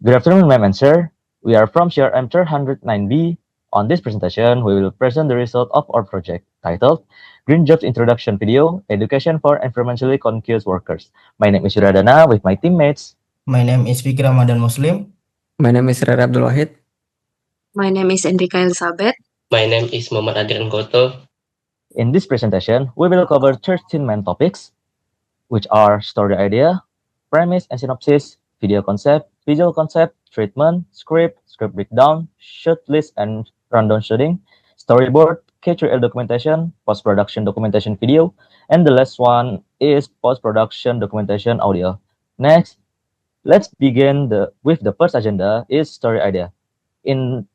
Good afternoon, ma'am and sir. We are from CRM 109B. On this presentation, we will present the result of our project titled Green Jobs Introduction Video, Education for Environmentally Conscious Workers. My name is Yuradana with my teammates. My name is Fikri Ramadan Muslim. My name is Rara Abdul Wahid. My name is Enrika Elizabeth. My name is Muhammad Adrian Goto. In this presentation, we will cover 13 main topics, which are story idea, premise and synopsis, video concept, visual concept, treatment, script breakdown, shoot list and rundown shooting, storyboard, K3L documentation, post-production documentation video, and the last one is post-production documentation audio. Next, let's begin with the first agenda is story idea. In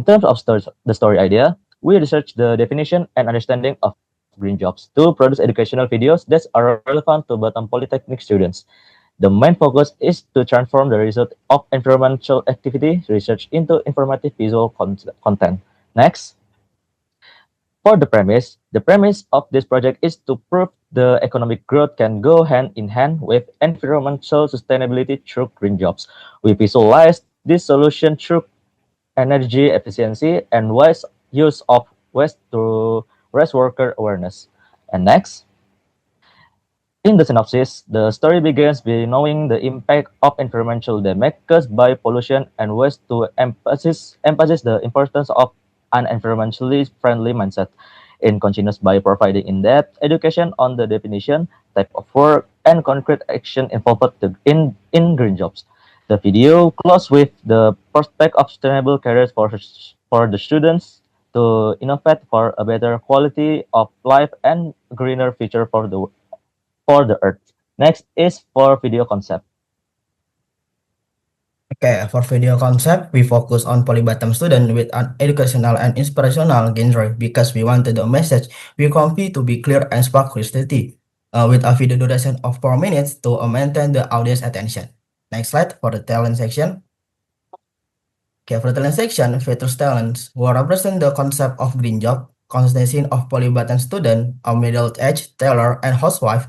terms of the story idea, we research the definition and understanding of green jobs to produce educational videos that are relevant to Batam Polytechnic students. The main focus is to transform the result of environmental activity research into informative visual content. Next, for the premise of this project is to prove the economic growth can go hand in hand with environmental sustainability through green jobs. We visualize this solution through energy efficiency and wise use of waste to raise worker awareness. And next, in the synopsis, the story begins by knowing the impact of environmental damage caused by pollution and waste to emphasize the importance of an environmentally friendly mindset in continuous by providing in-depth education on the definition, type of work, and concrete action involved in green jobs. The video closes with the prospect of sustainable careers for the students to innovate for a better quality of life and greener future for the earth. Next is for video concept. Okay, for video concept, we focus on Polybatam student with an educational and inspirational genre because we wanted the message we convey to be clear and spark curiosity. With a video duration of 4 minutes to maintain the audience attention. Next slide for the talent section. Okay, for the talent section, features talents will represent the concept of green job, consisting of Polybatam student, a middle-aged tailor, and housewife.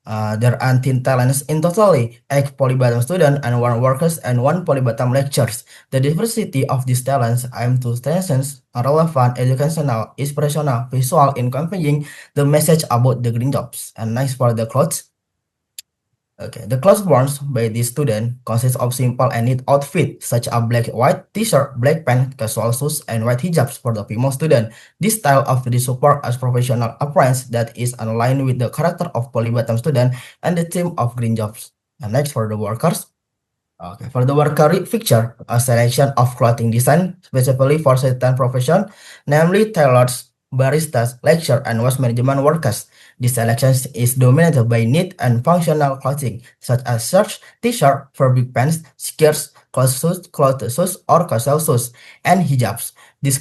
There are 10 talents in totally, 8 Polybatam students and 1 workers and 1 Polybatam lecturers. The diversity of these talents aim to strengthen a relevant, educational, inspirational, visual in conveying the message about the green jobs. And next for the clothes. Okay, the clothes worn by this student consists of simple and neat outfit such as black white t-shirt, black pants, casual shoes, and white hijabs for the female student. This style of the support as professional appearance that is aligned with the character of Polybatam student and the theme of green jobs. And next for the workers. Okay, for the worker picture, a selection of clothing design specifically for certain profession, namely tailors, baristas, lecturer, and waste management workers. This selection is dominated by neat and functional clothing, such as shirts, t-shirt, fabric pants, skirts, cloth shoes, or casual shoes, and hijabs. This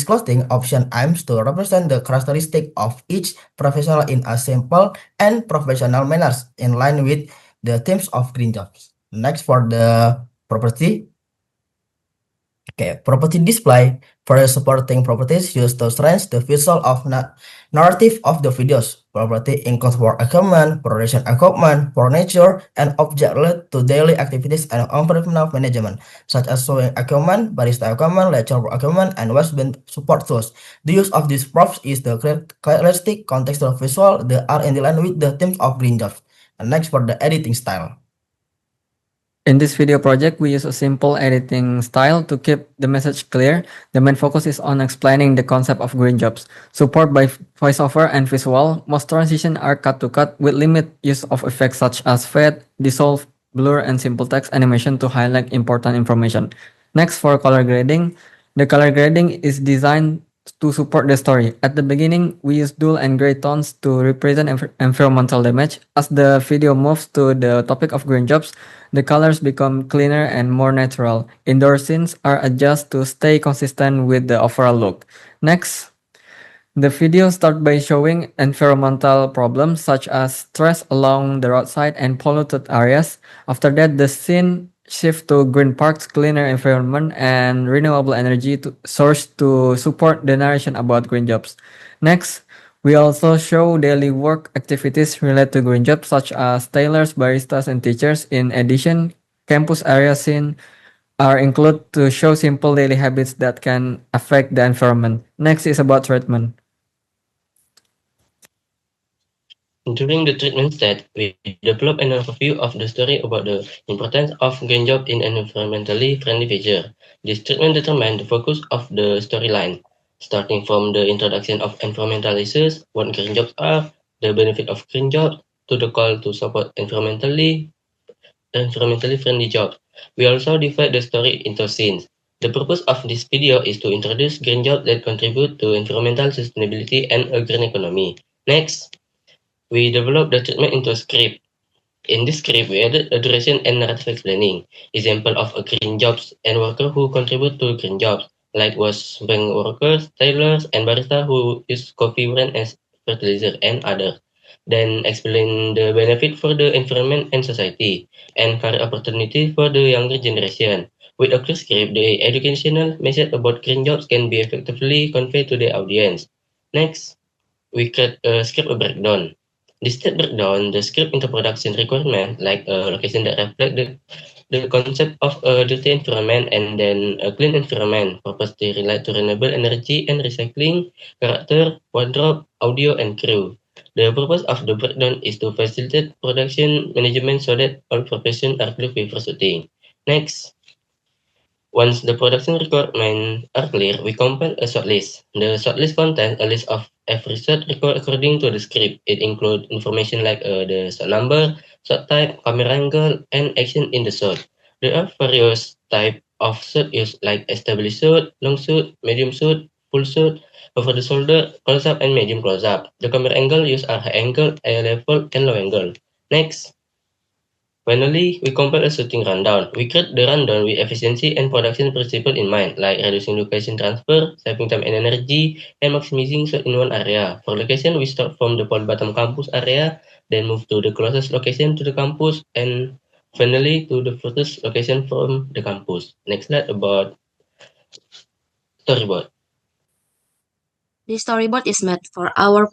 clothing option aims to represent the characteristic of each professional in a simple and professional manner, in line with the themes of green jobs. Next for the property. Okay, property display for the supporting properties used to strengthen the visual of narrative of the videos. Property includes work equipment, production equipment, furniture, and objects related to daily activities and operational management, such as sewing equipment, barista equipment, lecture equipment, and waste bin support tools. The use of these props is the characteristic contextual visual. They are in line with the themes of green jobs. And next for the editing style. In this video project, we use a simple editing style to keep the message clear. The main focus is on explaining the concept of green jobs. Support by voiceover and visual, most transitions are cut to cut with limited use of effects such as fade, dissolve, blur, and simple text animation to highlight important information. Next, for color grading. The color grading is designed to support the story. At the beginning, we use dull and gray tones to represent environmental damage. As the video moves to the topic of green jobs, the colors become cleaner and more natural. Indoor scenes are adjusted to stay consistent with the overall look. Next, the video starts by showing environmental problems such as stress along the roadside and polluted areas. After that, the scene shift to green parks, cleaner environment, and renewable energy source to support the narration about green jobs. Next, we also show daily work activities related to green jobs such as tailors, baristas, and teachers. In addition, campus area scene are included to show simple daily habits that can affect the environment. Next is about treatment. During the treatment stage, we develop an overview of the story about the importance of green jobs in an environmentally friendly future. This treatment determines the focus of the storyline, starting from the introduction of environmental issues, what green jobs are, the benefit of green jobs, to the call to support environmentally friendly jobs. We also divide the story into scenes. The purpose of this video is to introduce green jobs that contribute to environmental sustainability and a green economy. Next, we develop the treatment into a script. In this script, we added a duration and narrative explaining. Example of a green jobs and worker who contribute to green jobs, like was bank workers, tailors, and barista who use coffee brand as fertilizer and others. Then explain the benefit for the environment and society, and career opportunity for the younger generation. With a clear script, the educational message about green jobs can be effectively conveyed to the audience. Next, we create a script breakdown. This step breakdown the script into production requirement, like a location that reflect the concept of a dirty environment and then a clean environment, purpose to relate to renewable energy and recycling, character, wardrobe, audio, and crew. The purpose of the breakdown is to facilitate production management so that all professions are clear before shooting. Next, once the production requirements are clear, we compile a shortlist. The shortlist contains a list of every shot required according to the script. It includes information like the shot number, shot type, camera angle, and action in the shot. There are various types of shot used like established shot, long shot, medium shot, full shot, over the shoulder, close up, and medium close up. The camera angle used are high angle, high level, and low angle. Next, finally, we compile a shooting rundown. We create the rundown with efficiency and production principle in mind, like reducing location transfer, saving time and energy, and maximizing shot in one area. For location, we start from the Polbatam campus area, then move to the closest location to the campus, and finally to the furthest location from the campus. Next slide about storyboard. This storyboard is made for our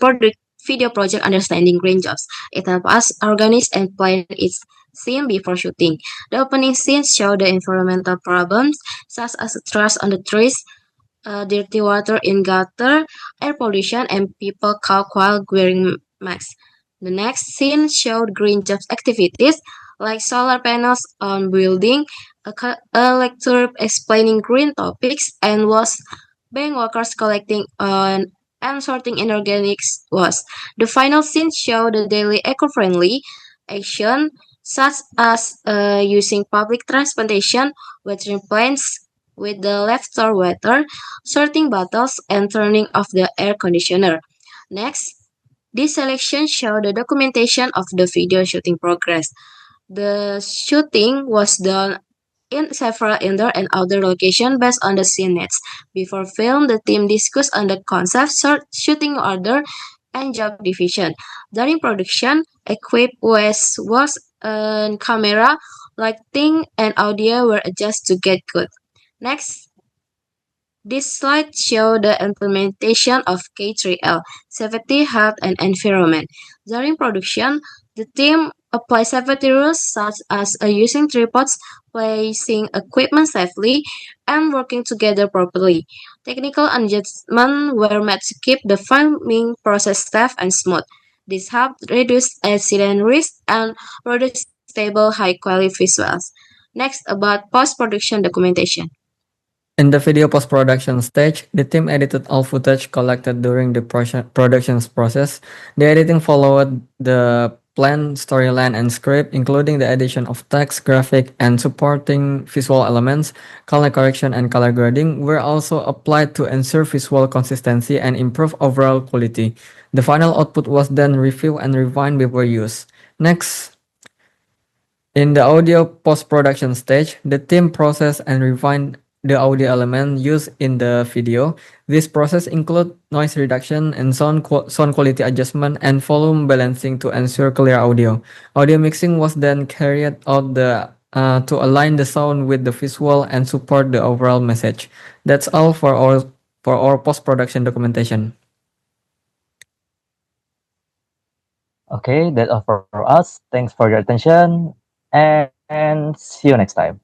video project Understanding Green Jobs. It helps us organize and plan its scene before shooting. The opening scenes show the environmental problems such as stress on the trees, dirty water in gutter, air pollution, and people caught while wearing masks. The next scene showed green jobs activities like solar panels on building, a lecture explaining green topics, and was bank workers collecting and sorting inorganic waste. The final scene showed the daily eco-friendly action such as using public transportation, watering plants with the leftover water, sorting bottles, and turning off the air conditioner. Next, this selection showed the documentation of the video shooting progress. The shooting was done in several indoor and outdoor locations based on the scene needs. Before film, the team discussed on the concept, shooting order, and job division. During production, equipped with and camera, lighting, and audio were adjusted to get good. Next, this slide shows the implementation of K3L, Safety, Health, and Environment. During production, the team applied safety rules such as using tripods, placing equipment safely, and working together properly. Technical adjustments were made to keep the filming process safe and smooth. This helped reduce accident risk and produce stable, high-quality visuals. Next, about post-production documentation. In the video post-production stage, the team edited all footage collected during the production process. The editing followed the planned storyline and script, including the addition of text, graphic, and supporting visual elements. Color correction and color grading were also applied to ensure visual consistency and improve overall quality. The final output was then reviewed and refined before use. Next, in the audio post-production stage, the team processed and refined the audio element used in the video. This process includes noise reduction and sound quality adjustment and volume balancing to ensure clear audio. Audio mixing was then carried out to align the sound with the visual and support the overall message. That's all for our post-production documentation. Okay, that's all for us. Thanks for your attention. And and see you next time.